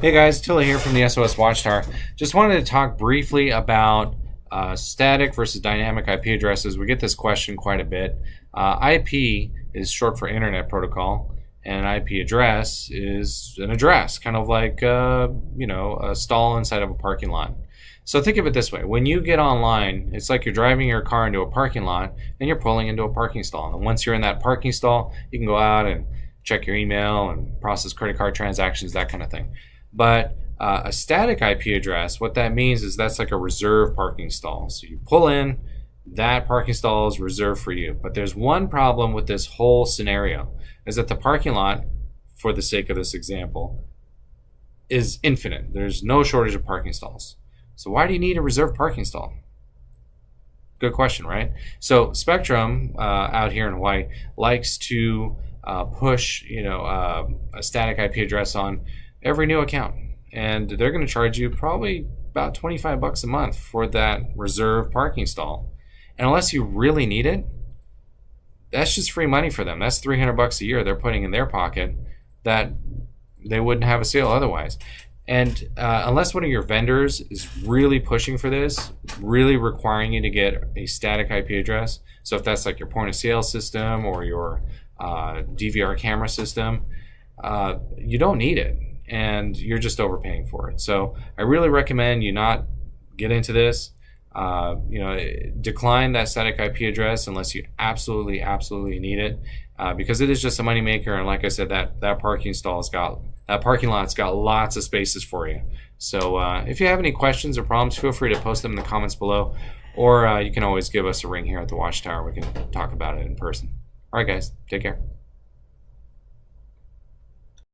Hey guys, Tilla here from the SOS Watchtower. Just wanted to talk briefly about static versus dynamic IP addresses. We get this question quite a bit. IP is short for Internet Protocol, and an IP address is an address, kind of like a stall inside of a parking lot. So think of it this way: when you get online, it's like you're driving your car into a parking lot and you're pulling into a parking stall. And once you're in that parking stall, you can go out and check your email and process credit card transactions, that kind of thing. But a static IP address, what that means is that's like a reserved parking stall. So you pull in, that parking stall is reserved for you. But there's one problem with this whole scenario, is that the parking lot, for the sake of this example, is infinite. There's no shortage of parking stalls. So why do you need a reserved parking stall? Good question, right? So Spectrum out here in Hawaii likes to push a static IP address on every new account, and they're going to charge you probably about $25 a month for that reserved parking stall. And unless you really need it, that's just free money for them. That's $300 a year they're putting in their pocket that they wouldn't have a sale otherwise. And unless one of your vendors is really pushing for this, really requiring you to get a static IP address, so if that's like your point of sale system or your DVR camera system, you don't need it, and you're just overpaying for it. So I really recommend you not get into this. Decline that static IP address unless you absolutely need it, because it is just a moneymaker. And like I said, that parking lot's got lots of spaces for you. So if you have any questions or problems, feel free to post them in the comments below, or you can always give us a ring here at the Watchtower. We can talk about it in person. All right, guys, take care.